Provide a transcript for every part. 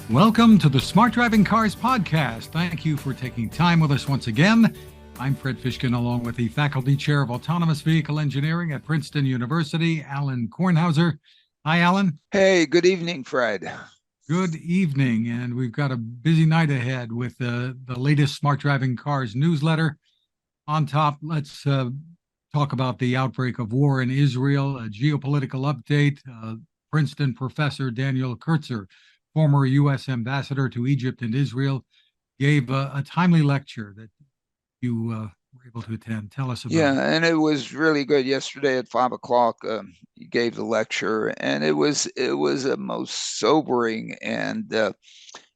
Welcome to the Smart Driving Cars podcast. Thank you for taking time with us once again. I'm Fred Fishkin, along with the Faculty Chair of Autonomous Vehicle Engineering at Princeton University, Alain Kornhauser. Hi, Alain. Hey, good evening, Fred. Good evening. And we've got a busy night ahead with the latest Smart Driving Cars newsletter. On top, let's talk about the outbreak of war in Israel, a geopolitical update. Princeton Professor Daniel Kurtzer, former U.S. ambassador to Egypt and Israel, gave a timely lecture that you were able to attend. Tell us about it. Yeah, and it was really good yesterday at 5 o'clock. You gave the lecture, and it was a most sobering and an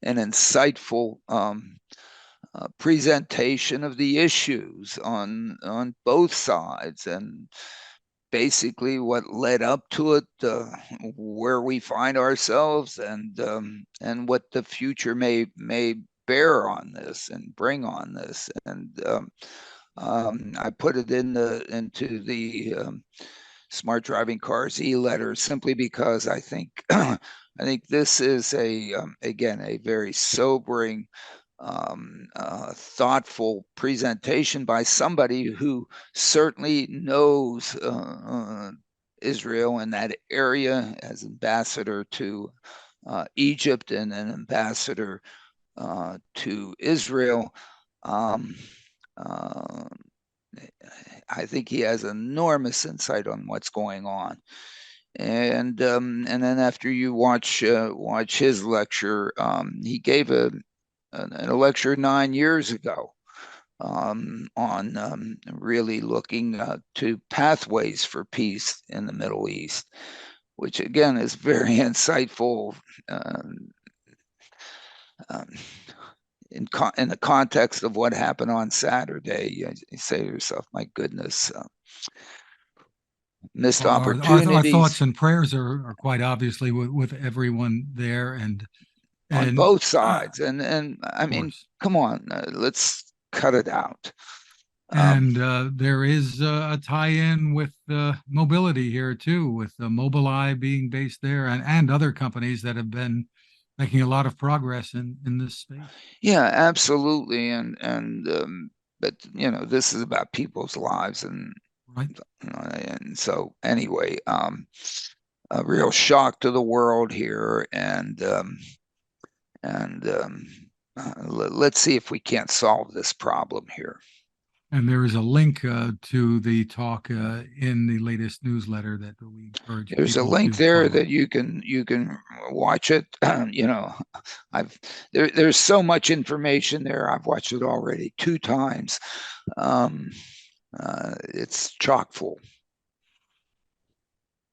insightful presentation of the issues on both sides, and basically what led up to it, where we find ourselves, and what the future may bear on this and bring on this. And I put it into the Smart Driving Cars e-letter simply because I think I think this is again a very sobering, thoughtful presentation by somebody who certainly knows Israel and that area, as ambassador to Egypt and an ambassador to Israel. Um, uh, I think he has enormous insight on what's going on. And then after you watch his lecture, he gave a lecture 9 years ago on really looking to pathways for peace in the Middle East, which again is very insightful um, in the context of what happened on Saturday. You say to yourself, "My goodness, missed Our opportunities thoughts and prayers are quite obviously with everyone there on and both of sides." And I mean, course. come on, let's cut it out. Um, And there is a tie-in with mobility here too, with Mobileye being based there and other companies that have been making a lot of progress in this space. yeah, absolutely. And but this is about people's lives, and Right. and so anyway, a real shock to the world here, and let's see if we can't solve this problem here. And there is a link to the talk in the latest newsletter that we encourage There's a people link to there follow. that you can watch it. I've there's so much information there. I've watched it already 2 times. Um, it's chock full.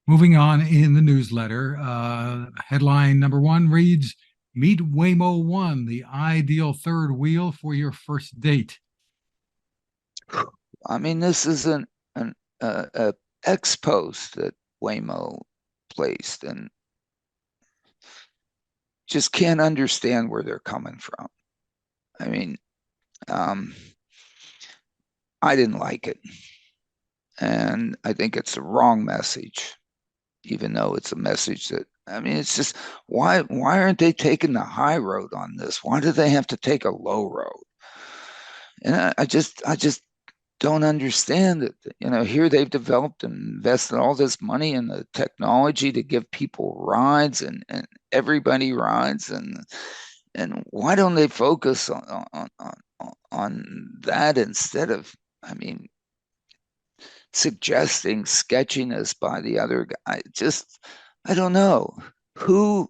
Moving on in the newsletter, headline number one reads, Meet Waymo One, the ideal third wheel for your first date. I mean, this is a ex post that Waymo placed, and just can't understand where they're coming from. I mean, um, I didn't like it, and I think it's the wrong message, even though it's a message that, I mean, it's just, why aren't they taking the high road on this? Why do they have to take a low road? And I just don't understand it. Here they've developed and invested all this money in the technology to give people rides, and everybody rides, and why don't they focus on that instead of, I mean, suggesting sketchiness by the other guy? Just, I don't know who.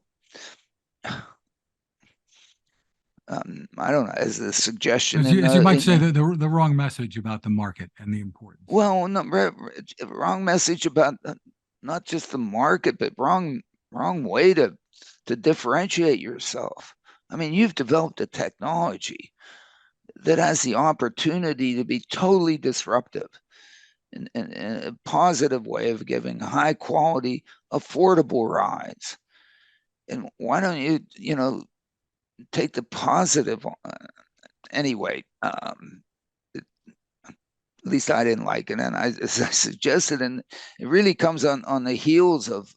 I don't know, as the suggestion As you might say, the wrong message about the market and the importance. well, no, wrong message about not just the market, but wrong way to differentiate yourself. I mean, you've developed a technology that has the opportunity to be totally disruptive in a positive way of giving high quality, affordable rides. And why don't take the positive anyway? At least I didn't like it, and as I suggested, and it really comes on the heels of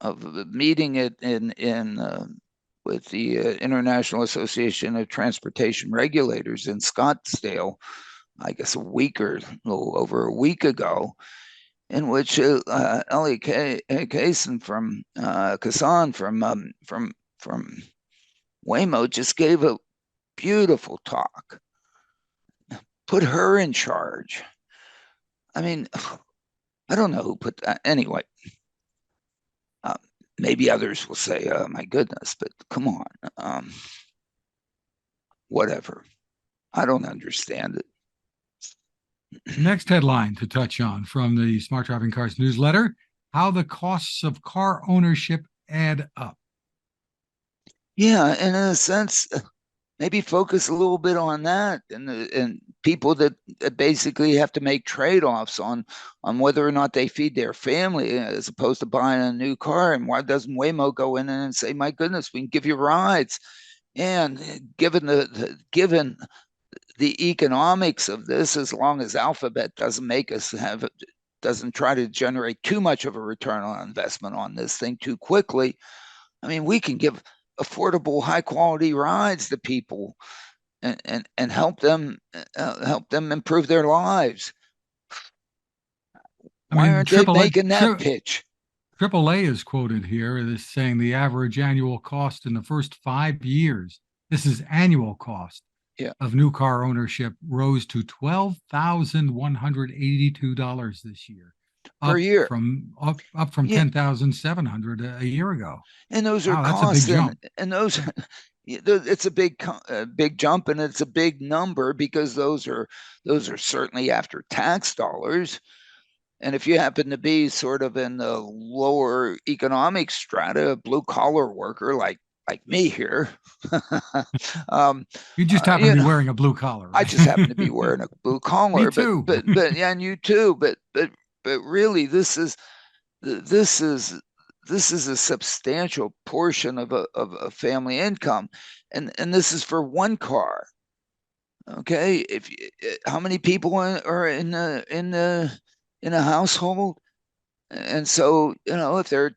a meeting with the International Association of Transportation Regulators in Scottsdale, I guess a little over a week ago, in which Ellie Kaysen from Kassan from Waymo just gave a beautiful talk. Put her in charge. I mean, I don't know who put that. Anyway, uh, maybe others will say, "My goodness," but come on, whatever. I don't understand it. Next headline to touch on from the Smart Driving Cars newsletter: how the costs of car ownership add up. Yeah, and in a sense, maybe focus a little bit on that, and people that basically have to make trade-offs on whether or not they feed their family as opposed to buying a new car. And why doesn't Waymo go in and say, "My goodness, we can give you rides"? And given the economics of this, as long as Alphabet doesn't try to generate too much of a return on investment on this thing too quickly, I mean, we can give affordable, high quality rides to people and help them improve their lives. I Why mean, aren't they making that pitch? AAA is quoted here as saying the average annual cost in the first 5 years, this is annual cost, Yeah, of new car ownership rose to $12,182 this year, per year. up from Yeah, 10,700 a year ago. and those are Wow, that's a big costs, jump. and those Yeah. it's a big jump, and it's a big number because those are certainly after tax dollars. And if you happen to be sort of in the lower economic strata, a blue collar worker like me here, um, You just happen to you be know, wearing a blue collar, I right? just happen to be wearing a blue Me collar, too. but yeah, and you too. But really, this is this is a substantial portion of a family income, and this is for one car. Okay, how many people are in a household? And so, if there are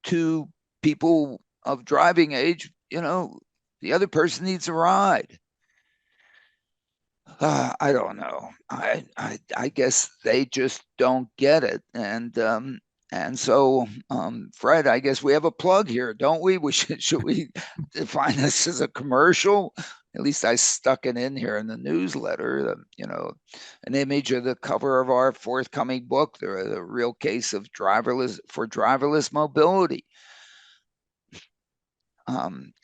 two people of driving age, the other person needs a ride. I don't know. I guess they just don't get it. And so, Fred, I guess we have a plug here, don't we? Should we define this as a commercial? At least I stuck it in here in the newsletter. An image of the cover of our forthcoming book, the real case of driverless mobility,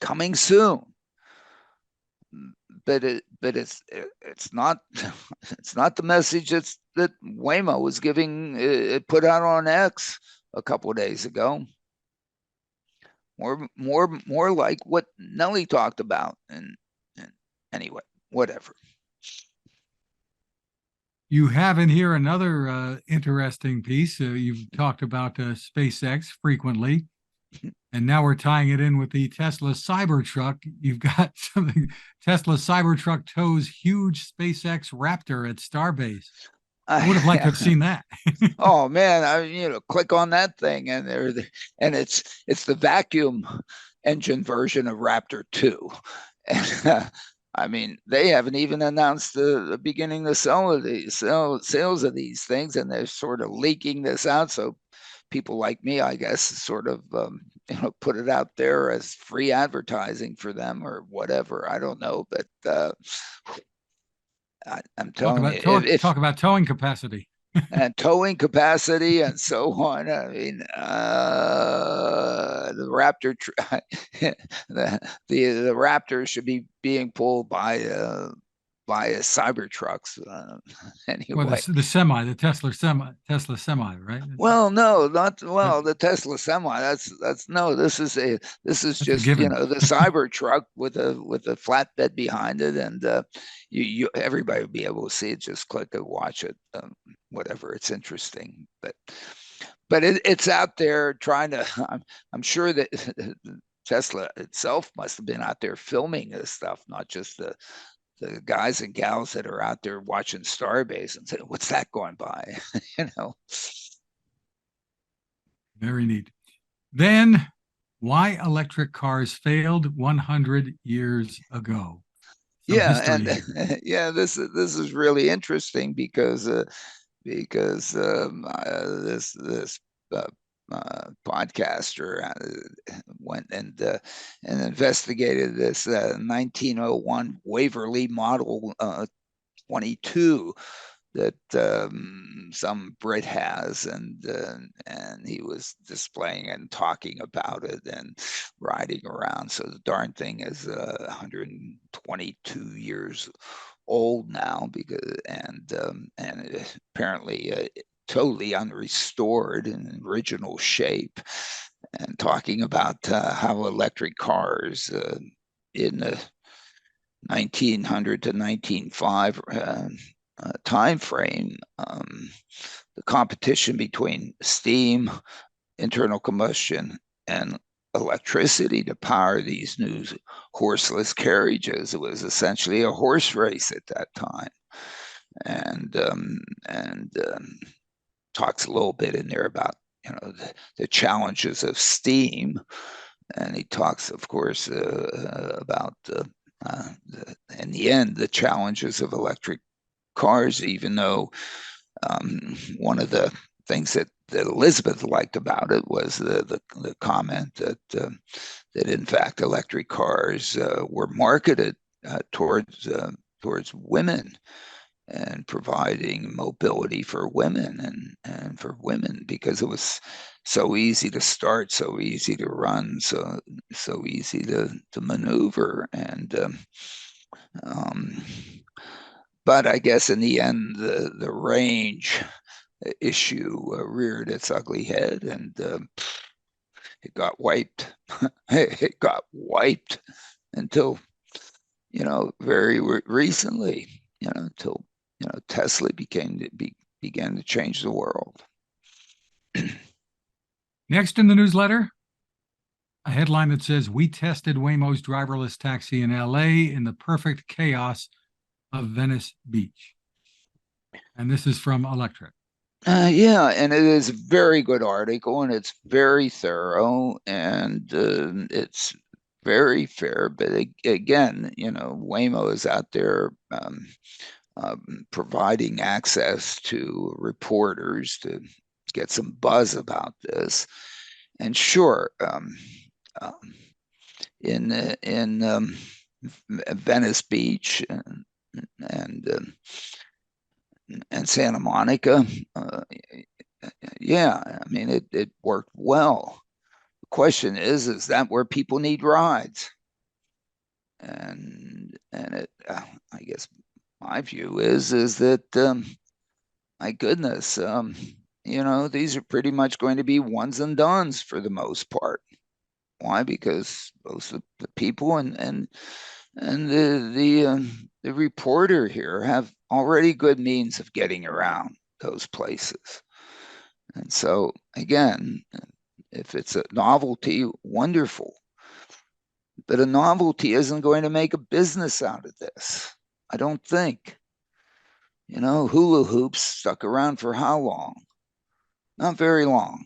coming soon. But it's not it's not the message that Waymo was giving. It put out on X a couple of days ago. More like what Nelly talked about. And anyway, whatever. You have in here another interesting piece. You've talked about SpaceX frequently, and now we're tying it in with the Tesla Cybertruck. You've got something. Tesla Cybertruck tows huge SpaceX Raptor at Starbase. I would have liked to have seen that. Oh man, click on that thing, and it's the vacuum engine version of Raptor 2. And, I mean, they haven't even announced the beginning the sales of these things, and they're sort of leaking this out. So people like me, I guess, sort of put it out there as free advertising for them or whatever. I don't know, but I'm telling you, if talk about towing capacity. and towing capacity and so on. I mean, the Raptor, the Raptor should be being pulled by Cybertrucks. Well, Anyway, the Tesla semi, right? well, no, not That, well. The Tesla Semi. That's no. This is that's a just given. the Cybertruck with a flatbed behind it, and you everybody will be able to see it. Just click and watch it. Whatever. It's interesting, but it's out there trying to. I'm sure that Tesla itself must have been out there filming this stuff, not just the guys and gals that are out there watching Starbase and say, "What's that going by?" you know. Very neat. Then, why electric cars failed 100 years ago? Some Yeah, history and here. yeah, this is really interesting because this uh, podcaster went and investigated this 1901 Waverly Model 22 that some Brit has, and he was displaying and talking about it and riding around. So the darn thing is 122 years old now, because and it apparently totally unrestored in original shape, and talking about how electric cars in the 1900 to 1905 time frame, the competition between steam, internal combustion, and electricity to power these new horseless carriages. It was essentially a horse race at that time, and talks a little bit in there about the challenges of steam, and he talks, of course, about in the end the challenges of electric cars, even though one of the things that Elizabeth liked about it was the comment that in fact electric cars were marketed towards women and providing mobility for women, and for women, because it was so easy to start, so easy to run, so easy to maneuver, and um, but I guess in the end, the range issue reared its ugly head, and it got wiped. It got wiped until very recently. Until Tesla began to change the world. Next in the newsletter, a headline that says, "We tested Waymo's driverless taxi in LA in the perfect chaos of Venice Beach." And this is from Elektrek. Yeah, and it is a very good article, and it's very thorough, and it's very fair. But again, Waymo is out there providing access to reporters to get some buzz about this. And sure, um, in Venice Beach and um, and Santa Monica, yeah, I mean it worked well. The question is that where people need rides? And it, I guess my view is that my goodness, these are pretty much going to be ones and dones for the most part. Why? Because most of the people and the reporter here have already good means of getting around those places. And so again, if it's a novelty, wonderful. But a novelty isn't going to make a business out of this. I don't think. Hula hoops stuck around for how long? Not very long.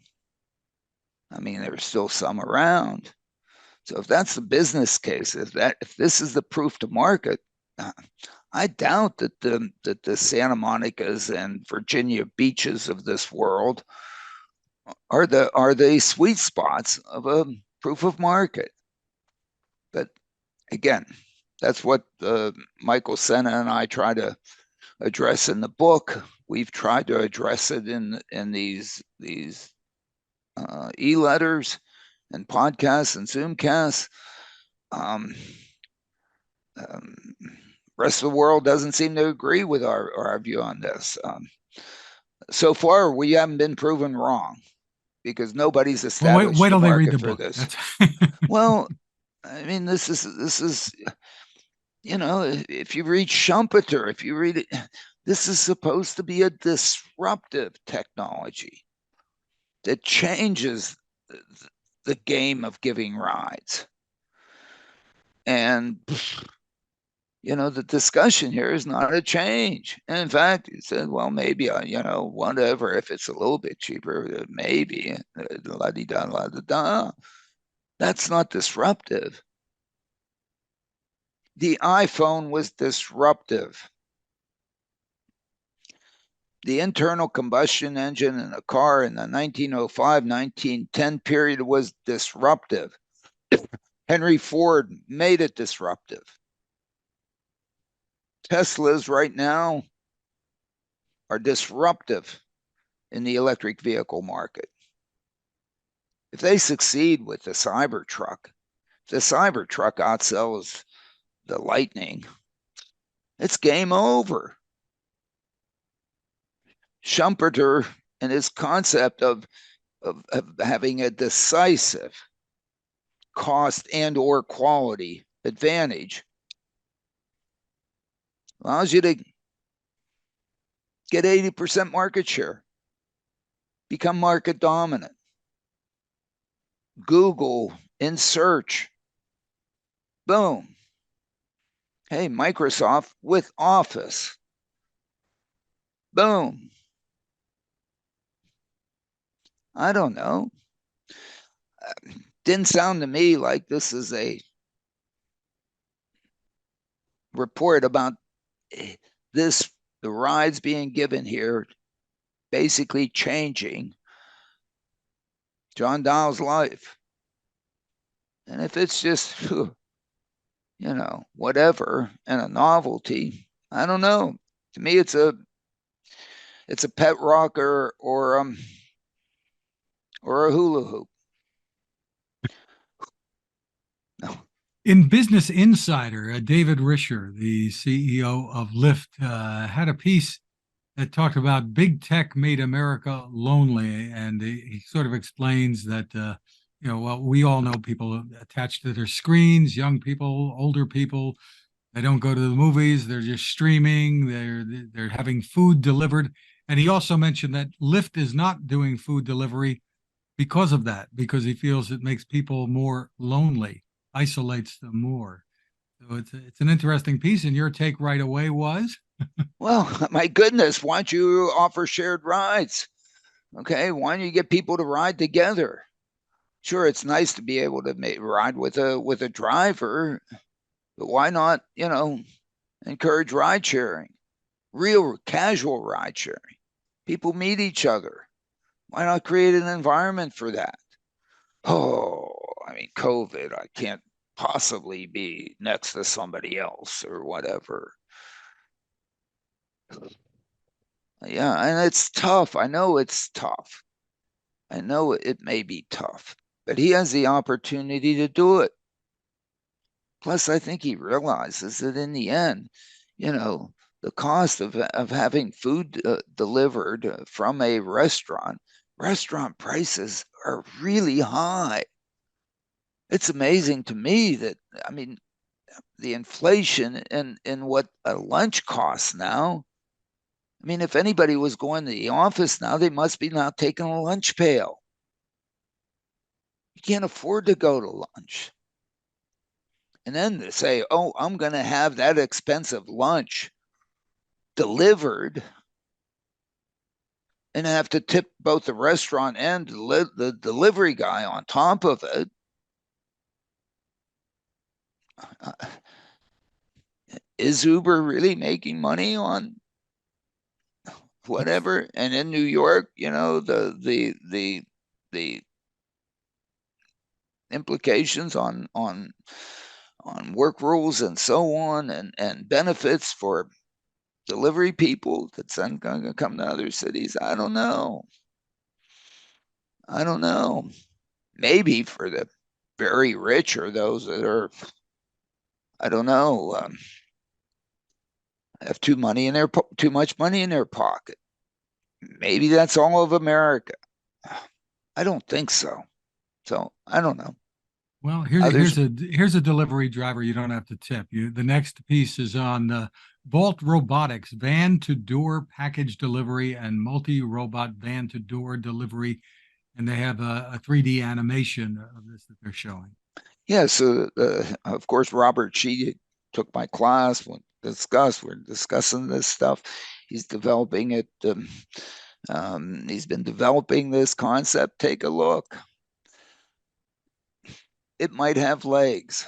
I mean, there's still some around. So if that's the business case, if this is the proof to market, uh, I doubt that the Santa Monica's and Virginia beaches of this world are the sweet spots of a proof of market. But again, that's what Michael Senna and I try to address in the book. We've tried to address it in these e-letters and podcasts and Zoomcasts. Um, um, rest of the world doesn't seem to agree with our view on this. So far, we haven't been proven wrong because nobody's Well, wait established the till they read market the for book. this. That's Well, I mean, this is if you read Schumpeter, if you read it, this is supposed to be a disruptive technology that changes the game of giving rides. And the discussion here is not a change. And in fact, he said, well, maybe, whatever, if it's a little bit cheaper, maybe, la-di-da, la-da-da. That's not disruptive. The iPhone was disruptive. The internal combustion engine in a car in the 1905, 1910 period was disruptive. Henry Ford made it disruptive. Teslas right now are disruptive in the electric vehicle market. If they succeed with the Cybertruck, if the Cybertruck outsells the Lightning, it's game over. Schumpeter and his concept of having a decisive cost and or quality advantage allows you to get 80% market share, become market dominant. Google in search, boom. Hey, Microsoft with Office, boom. I don't know. Didn't sound to me like this is a report about the rides being given here basically changing John Dowell's life. And if it's just, whatever, and a novelty, I don't know. To me, it's a pet rocker or a hula hoop. No. In Business Insider, David Risher, the CEO of Lyft, had a piece that talked about big tech made America lonely, and he sort of explains that well, we all know people attached to their screens, young people, older people. They don't go to the movies; they're just streaming. They're having food delivered, and he also mentioned that Lyft is not doing food delivery because of that, because he feels it makes people more lonely, isolates them more. So it's an interesting piece. And your take right away was, well, my goodness, why don't you offer shared rides? Okay, why don't you get people to ride together? Sure, it's nice to be able to ride with a driver, but why not, encourage ride sharing, real casual ride sharing? People meet each other. Why not create an environment for that? Oh, I mean, COVID, I can't possibly be next to somebody else or whatever. Yeah, and it's tough. I know it's tough. I know it may be tough, but he has the opportunity to do it. Plus, I think he realizes that in the end, the cost of having food delivered from a restaurant prices are really high. It's amazing to me that, I mean, the inflation in what a lunch costs now. I mean, if anybody was going to the office now, they must be now taking a lunch pail. You can't afford to go to lunch. And then to say, oh, I'm going to have that expensive lunch delivered and have to tip both the restaurant and the delivery guy on top of it. Is Uber really making money on whatever? And in New York, the implications on work rules and so on, and benefits for delivery people that's then going to come to other cities. I don't know. Maybe for the very rich or those that are, I don't know, have too much money in their pocket. Maybe that's all of America. I don't think so. So I don't know. well, Others, here's a delivery driver you don't have to tip. The next piece is on Bolt Robotics, van to door package delivery and multi-robot van to door delivery, and they have a 3D animation of this that they're showing. yeah. So of course, Robert Sheedy took my class. We're discussing this stuff. He's developing it. He's been developing this concept. Take a look. It might have legs,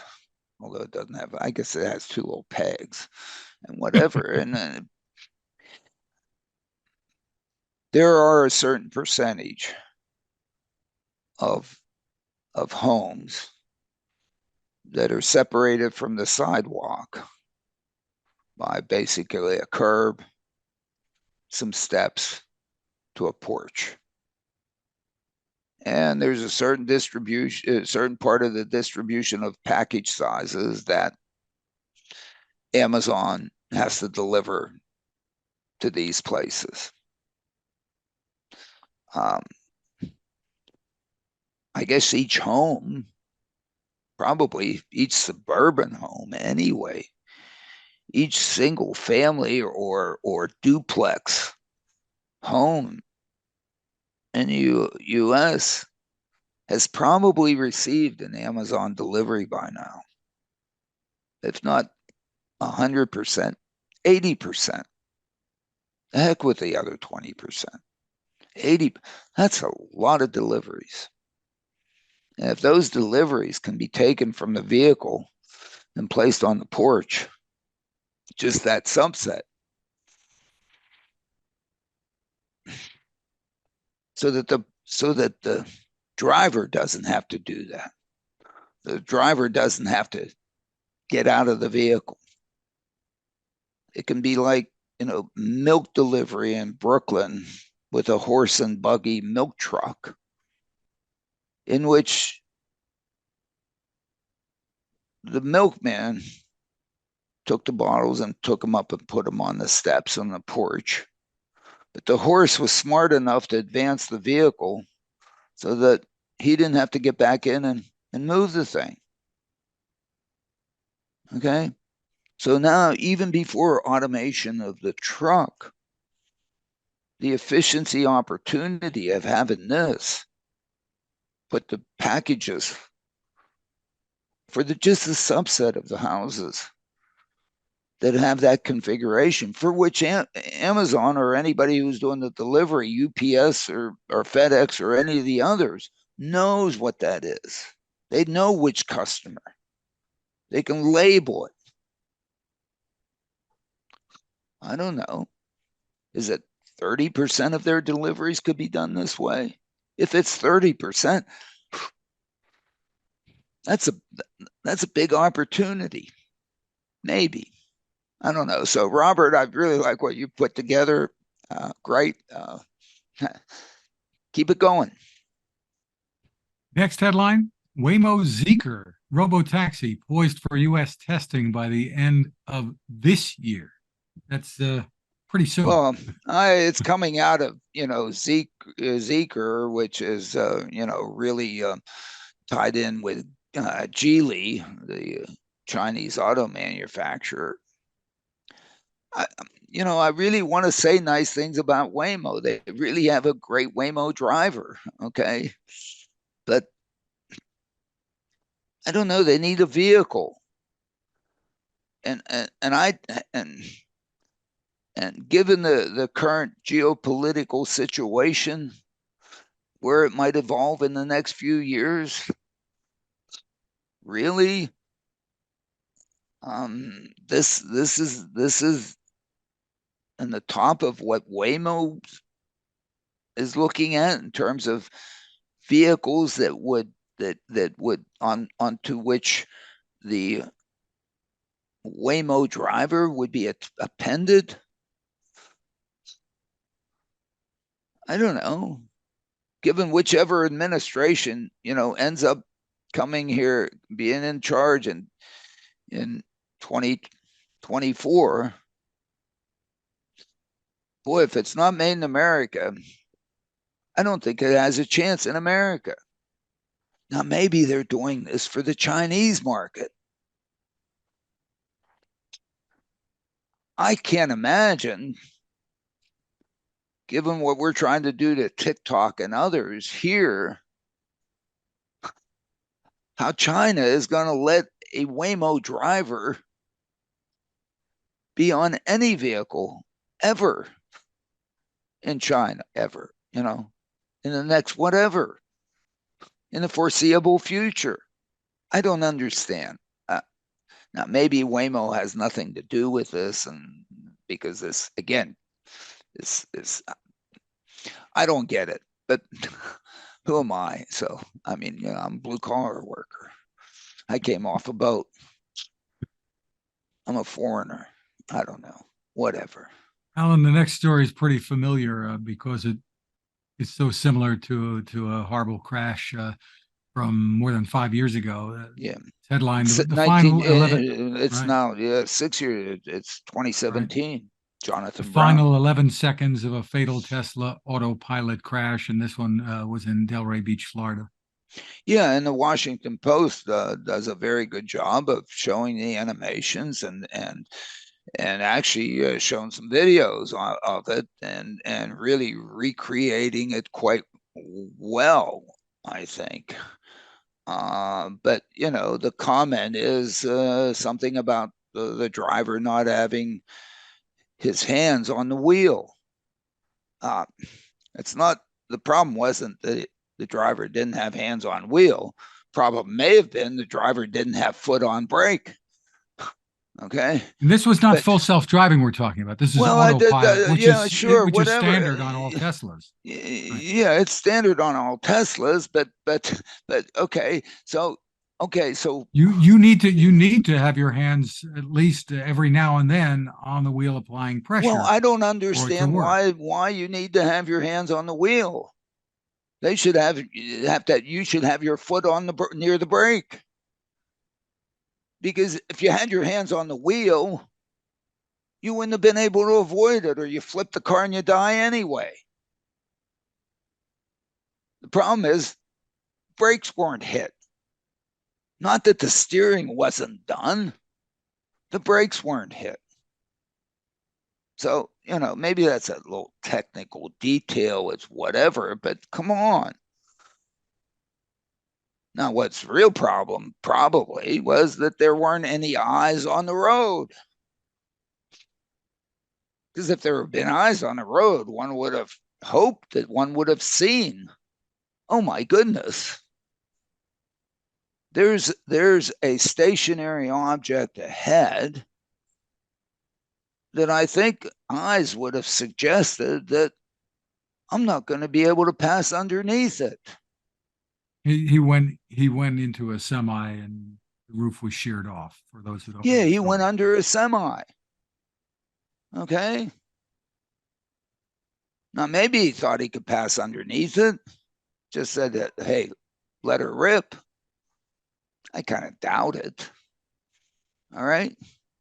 although it doesn't have. I guess it has two little pegs and whatever. And there are a certain percentage of homes that are separated from the sidewalk by basically a curb, some steps to a porch. And there's a certain distribution, a certain part of the distribution of package sizes that Amazon has to deliver to these places. I guess each home, probably each suburban home anyway, each single family or duplex home in the US has probably received an Amazon delivery by now. If not 100%, 80%. The heck with the other 20%. 80, that's a lot of deliveries. And if those deliveries can be taken from the vehicle and placed on the porch, just that subset, so that the driver doesn't have to do that. The driver doesn't have to get out of the vehicle. It can be like, milk delivery in Brooklyn with a horse and buggy milk truck, in which the milkman took the bottles and took them up and put them on the steps on the porch. But the horse was smart enough to advance the vehicle so that he didn't have to get back in and move the thing. Okay? So now, even before automation of the truck, the efficiency opportunity of having this put the packages for just the subset of the houses that have that configuration, for which Amazon or anybody who's doing the delivery, UPS or FedEx or any of the others, knows what that is. They know which customer. They can label it. I don't know. Is it 30% of their deliveries could be done this way? If it's 30%, that's a big opportunity. Maybe. I don't know. So, Robert, I really like what you put together. Great. Keep it going. Next headline, Waymo Zeeker robotaxi poised for U.S. testing by the end of this year. That's pretty soon. Well, it's coming out of, Zeeker, which is, really tied in with Geely, the Chinese auto manufacturer. I really want to say nice things about Waymo. They really have a great Waymo driver, okay? But I don't know, they need a vehicle. And given the current geopolitical situation, where it might evolve in the next few years, really, this is in the top of what Waymo is looking at in terms of vehicles that would onto which the Waymo driver would be appended. I don't know. Given whichever administration ends up coming here, being in charge in 2024, boy, if it's not made in America, I don't think it has a chance in America. Now, maybe they're doing this for the Chinese market. I can't imagine, given what we're trying to do to TikTok and others here, how China is going to let a Waymo driver be on any vehicle ever in China, ever, in the next whatever, in the foreseeable future. I don't understand. Now, maybe Waymo has nothing to do with this, and because this, again, is I don't get it, but who am I? So, I mean, I'm a blue collar worker. I came off a boat. I'm a foreigner. I don't know. Whatever. Alan, the next story is pretty familiar because it's so similar to a horrible crash from more than 5 years ago. Yeah. It's headlined It's the 19, final 11, it's right? now, yeah, 6 years. It's Right. 2017. The Jonathan Brown. final 11 seconds of a fatal Tesla autopilot crash, and this one was in Delray Beach, Florida. Yeah, and the Washington Post does a very good job of showing the animations and actually showing some videos of it and really recreating it quite well, I think. But the comment is something about the driver not having his hands on the wheel. Uh, it's not the problem wasn't that the driver didn't have hands on wheel. Problem may have been the driver didn't have foot on brake. Okay, And this was not but full self-driving we're talking about. This is well, I did. autopilot, which Yeah, is sure, which is whatever. standard on all Teslas. Right. Yeah, it's standard on all Teslas, but okay. So You need to have your hands at least every now and then on the wheel applying well, pressure I don't for it to understand work. why you need to have your hands on the wheel. They should have that. You should have your foot on the near the brake, because if you had your hands on the wheel, you wouldn't have been able to avoid it, or you flip the car and you die anyway. The problem is brakes weren't hit. Not that the steering wasn't done, the brakes weren't hit. So, maybe that's a little technical detail, it's whatever, but come on. Now, what's the real problem probably was that there weren't any eyes on the road. Because if there had been eyes on the road, one would have hoped that one would have seen, oh my goodness, there's a stationary object ahead that I think eyes would have suggested that I'm not going to be able to pass underneath it. He went into a semi and the roof was sheared off. For those who don't know Yeah, the he went story. under a semi. Okay. Now, maybe he thought he could pass underneath it, just said that, hey, let her rip. I kind of doubt it. All right.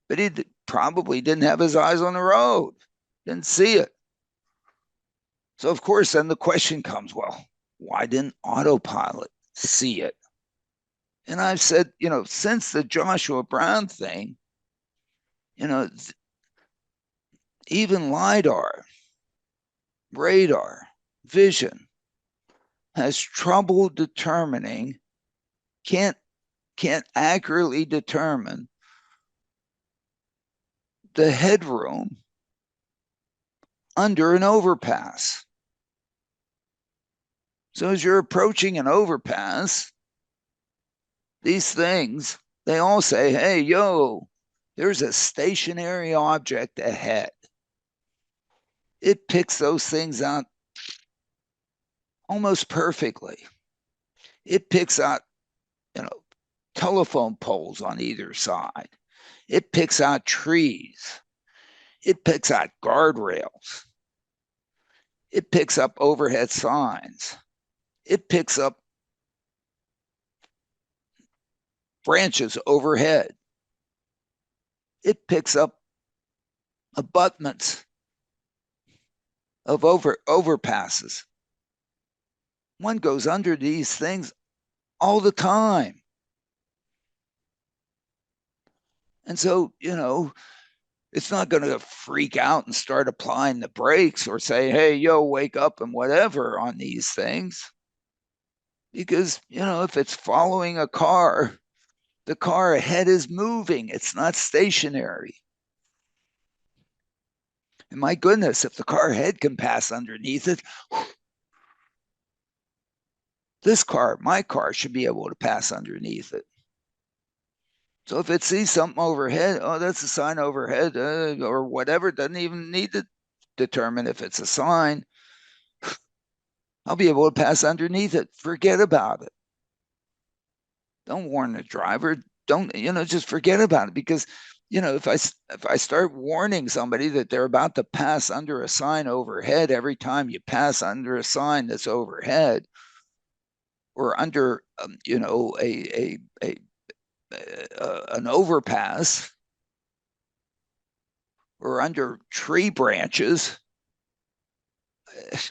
But he probably didn't have his eyes on the road, didn't see it. So, of course, then the question comes, well, why didn't autopilot see it? And I've said, since the Joshua Brown thing, even LiDAR, radar, vision has trouble determining, can't accurately determine the headroom under an overpass. So as you're approaching an overpass, these things, they all say, hey, yo, there's a stationary object ahead. It picks those things out almost perfectly. It picks out, telephone poles on either side. It picks out trees. It picks out guardrails. It picks up overhead signs. It picks up branches overhead. It picks up abutments of overpasses. One goes under these things all the time. And so, it's not going to freak out and start applying the brakes or say, hey, yo, wake up and whatever on these things. Because, if it's following a car, the car ahead is moving, it's not stationary. And my goodness, if the car ahead can pass underneath it, my car should be able to pass underneath it. So if it sees something overhead, oh, that's a sign overhead, or whatever, it doesn't even need to determine if it's a sign. I'll be able to pass underneath it. Forget about it. Don't warn the driver. Don't, just forget about it, because, if I start warning somebody that they're about to pass under a sign overhead every time you pass under a sign that's overhead, or under, an overpass, or under tree branches,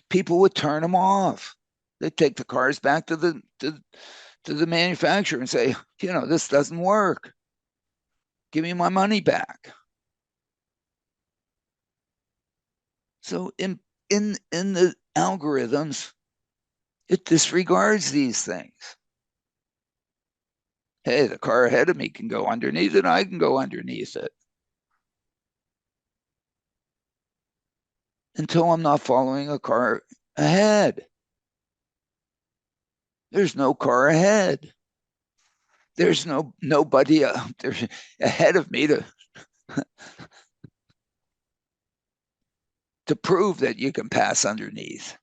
people would turn them off. They'd take the cars back to the manufacturer and say, this doesn't work. Give me my money back. So in the algorithms, it disregards these things. Hey, the car ahead of me can go underneath it, I can go underneath it. Until I'm not following a car ahead. There's no car ahead. There's nobody there's ahead of me to prove that you can pass underneath.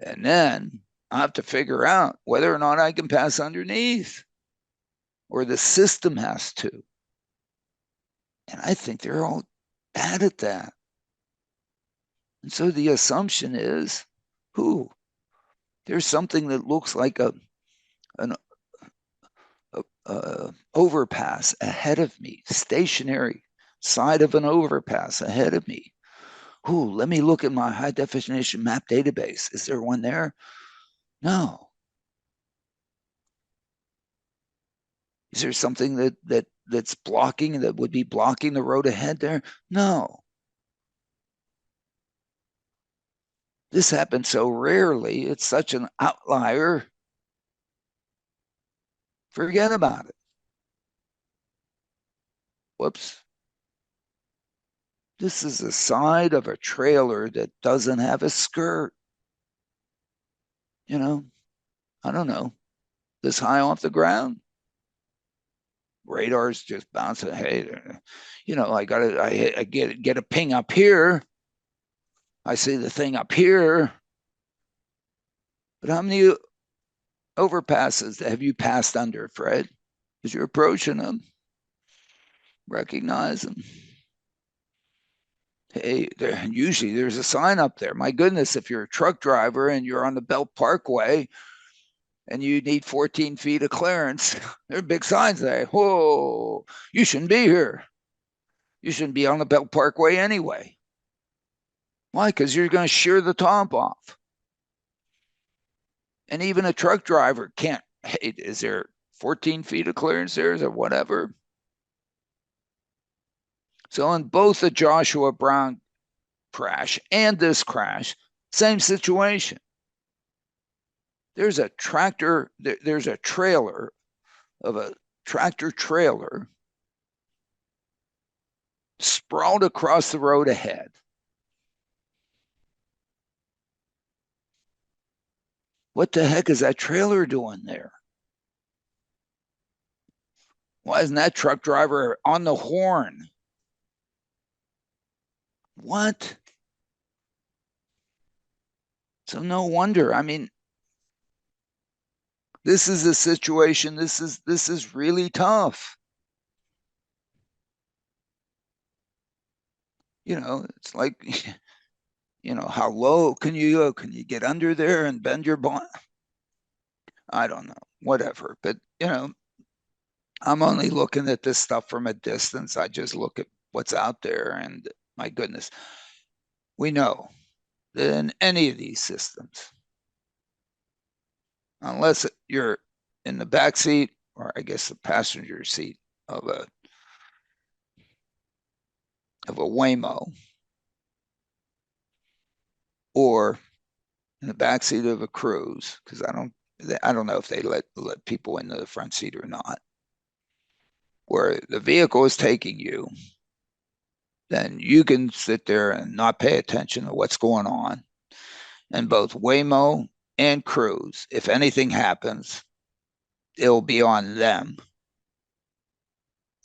And then I have to figure out whether or not I can pass underneath, or the system has to. And I think they're all bad at that. And so the assumption is, there's something that looks like an overpass ahead of me, stationary side of an overpass ahead of me. Let me look at my high definition map database. Is there one there? No. Is there something that's blocking, that would be blocking the road ahead there? No. This happens so rarely. It's such an outlier. Forget about it. Whoops. This is the side of a trailer that doesn't have a skirt. I don't know, this high off the ground. Radar's just bouncing. Hey, I get a ping up here. I see the thing up here. But how many overpasses have you passed under, Fred? As you're approaching them, recognize them. Hey, usually there's a sign up there. My goodness, if you're a truck driver and you're on the Belt Parkway and you need 14 feet of clearance, there are big signs there. Whoa, you shouldn't be here. You shouldn't be on the Belt Parkway anyway. Why? Because you're going to shear the top off. And even a truck driver can't, hey, is there 14 feet of clearance there? Is there whatever? So in both the Joshua Brown crash and this crash, same situation. There's a tractor, there's a trailer of a tractor trailer sprawled across the road ahead. What the heck is that trailer doing there? Why isn't that truck driver on the horn? What? So no wonder. I mean, this is a situation. This is really tough. It's like, how low can you go? Can you get under there and bend your bond? I don't know, whatever. But, I'm only looking at this stuff from a distance. I just look at what's out there, and my goodness, we know that in any of these systems, unless you're in the back seat, or I guess the passenger seat of a Waymo, or in the back seat of a Cruise, because I don't know if they let people into the front seat or not, where the vehicle is taking you, then you can sit there and not pay attention to what's going on. And both Waymo and Cruise, if anything happens, it'll be on them.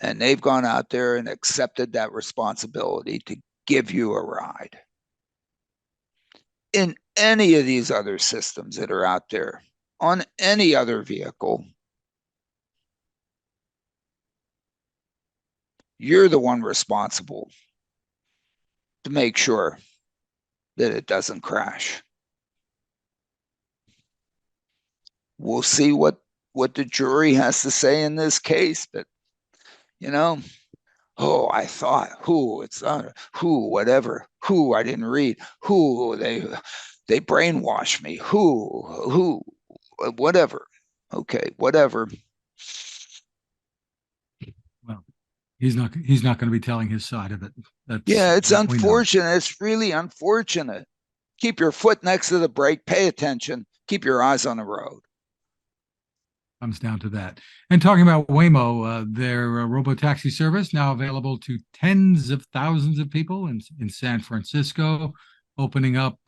And they've gone out there and accepted that responsibility to give you a ride. In any of these other systems that are out there, on any other vehicle, you're the one responsible to make sure that it doesn't crash. We'll see what the jury has to say in this case, but you know, oh, I thought, who it's who, whatever, who I didn't read, who they brainwashed me, who, whatever. Okay, whatever. Well, he's not going to be telling his side of it. That's Yeah, it's that we know. unfortunate. It's really unfortunate. Keep your foot next to the brake, pay attention, keep your eyes on the road. Comes down to that. And talking about Waymo, their robotaxi service now available to tens of thousands of people in San Francisco, opening up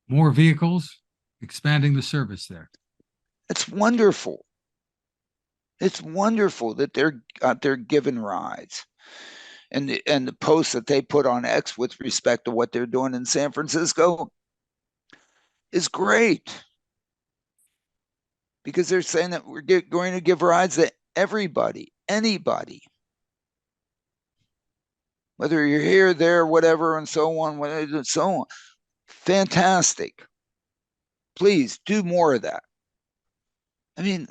more vehicles, expanding the service there. It's wonderful. It's wonderful that they're out there giving rides. And the posts that they put on X with respect to what they're doing in San Francisco is great, because they're saying that we're going to give rides to everybody, anybody, whether you're here, there, whatever, and so on, and so on. Fantastic. Please do more of that. I mean,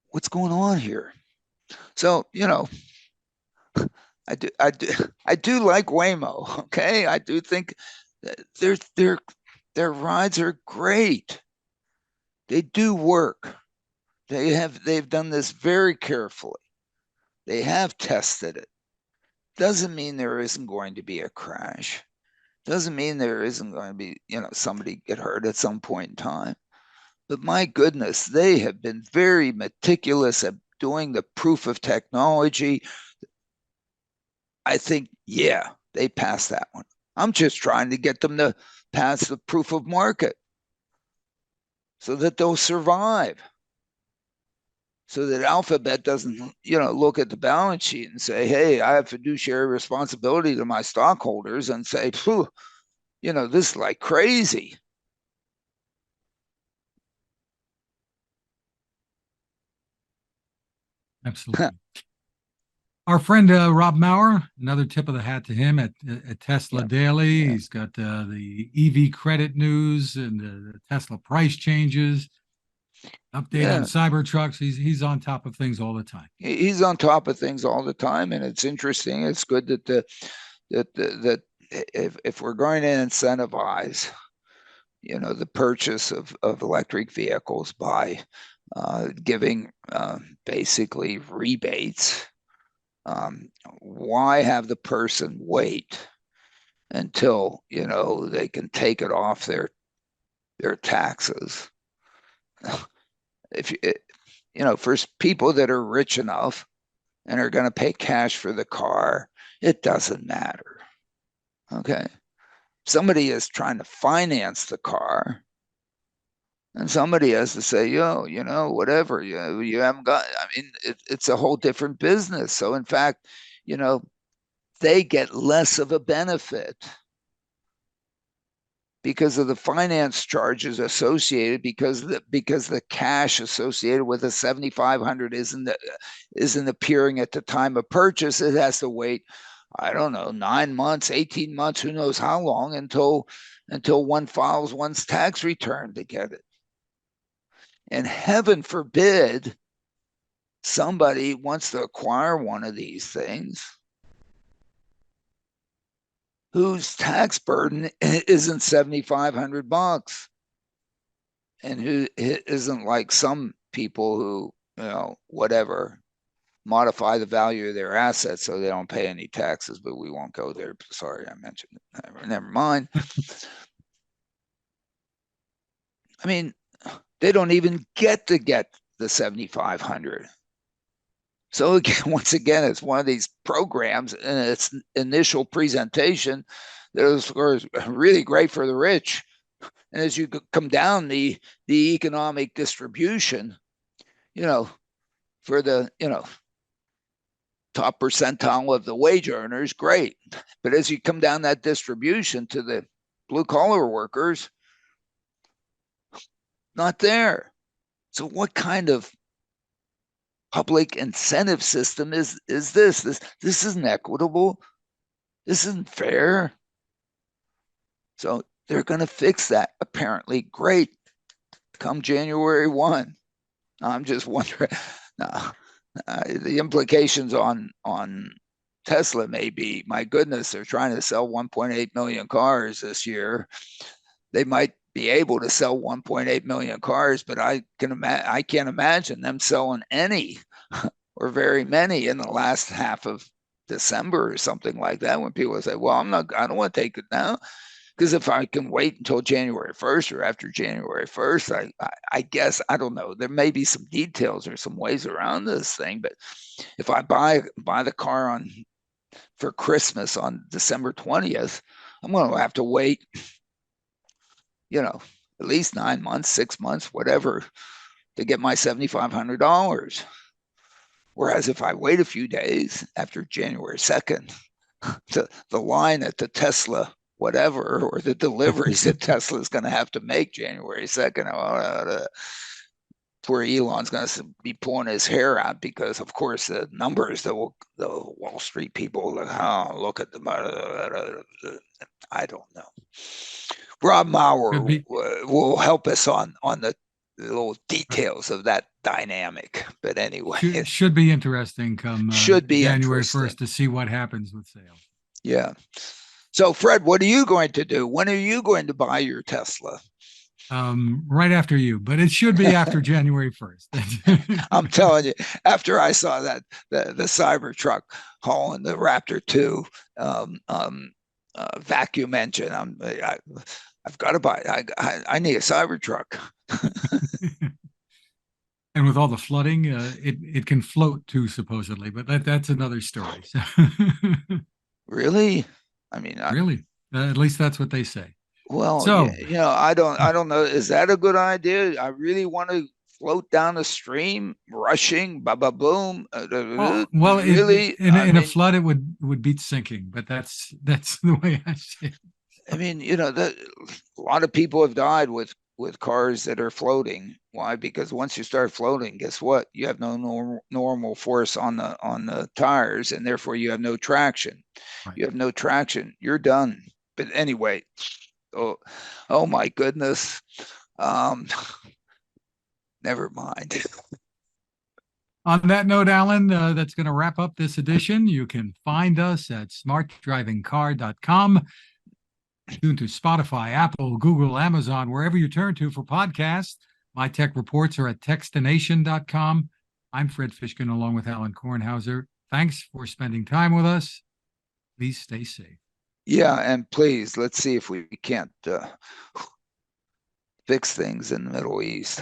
what's going on here? So, I do like Waymo. Okay, I do think their rides are great. They do work. They've done this very carefully. They have tested it. Doesn't mean there isn't going to be a crash. Doesn't mean there isn't going to be, somebody get hurt at some point in time. But my goodness, they have been very meticulous at doing the proof of technology. I think, yeah, they passed that one. I'm just trying to get them to pass the proof of market so that they'll survive. So that Alphabet doesn't, look at the balance sheet and say, hey, I have fiduciary responsibility to my stockholders, and say, this is like crazy. Absolutely. Our friend Rob Maurer, another tip of the hat to him at Tesla Yeah. Daily. Yeah. He's got the EV credit news and the Tesla price changes, update on Cybertrucks. He's on top of things all the time. He's on top of things all the time, and it's interesting. It's good that if we're going to incentivize, the purchase of electric vehicles by giving basically rebates, why have the person wait until they can take it off their taxes? If for people that are rich enough and are going to pay cash for the car, it doesn't matter. Okay, somebody is trying to finance the car, and somebody has to say, yo, whatever, you haven't got, I mean, it's a whole different business. So in fact, they get less of a benefit because of the finance charges associated, because the cash associated with the 7,500 isn't appearing at the time of purchase. It has to wait, I don't know, 9 months, 18 months, who knows how long, until one files one's tax return to get it. And heaven forbid somebody wants to acquire one of these things whose tax burden isn't $7,500, and who isn't like some people who, whatever, modify the value of their assets so they don't pay any taxes. But we won't go there. Sorry, I mentioned it. Never mind. I mean, they don't even get the 7,500. So again, once again, it's one of these programs in its initial presentation that was really great for the rich. And as you come down the economic distribution, for the top percentile of the wage earners, great. But as you come down that distribution to the blue collar workers, not there. So what kind of public incentive system is this? This isn't equitable. This isn't fair. So they're going to fix that. Apparently, great. Come January 1. I'm just wondering. The implications on Tesla may be, my goodness, they're trying to sell 1.8 million cars this year. They might be able to sell 1.8 million cars, but I can't imagine them selling any or very many in the last half of December or something like that. When people say, "Well, I don't want to take it now," because if I can wait until January 1st or after January 1st, I guess, I don't know. There may be some details or some ways around this thing, but if I buy the car for Christmas on December 20th, I'm going to have to wait, at least 9 months, 6 months, whatever, to get my $7,500. Whereas if I wait a few days after January 2nd, the line at the Tesla whatever, or the deliveries that Tesla is going to have to make January 2nd, where Elon's going to be pulling his hair out, because of course the numbers that the Wall Street people look at them. I don't know. Rob Maurer will help us on the little details of that dynamic. But anyway, should be interesting come January 1st to see what happens with sales. Yeah. So Fred, what are you going to do? When are you going to buy your Tesla? Right after you, but it should be after January 1st. I'm telling you, after I saw that the Cybertruck hauling the Raptor 2 vacuum engine, I've got to buy. I need a Cybertruck. And with all the flooding, it can float too, supposedly, but that's another story. So Really? I mean, really, at least that's what they say. Well, so, I don't know. Is that a good idea? I really want to float down a stream, rushing, ba ba boom. Well, really, in a flood, it would beat sinking, but that's the way I see it. I mean, a lot of people have died with cars that are floating. Why? Because once you start floating, guess what? You have no normal force on the tires, and therefore you have no traction. Right. You have no traction. You're done. But anyway. Oh my goodness. Never mind. On that note, Alan, that's going to wrap up this edition. You can find us at smartdrivingcar.com. Tune to Spotify, Apple, Google, Amazon, wherever you turn to for podcasts. My tech reports are at textination.com. I'm Fred Fishkin along with Alain Kornhauser. Thanks for spending time with us. Please stay safe. Yeah, and please, let's see if we can't fix things in the Middle East.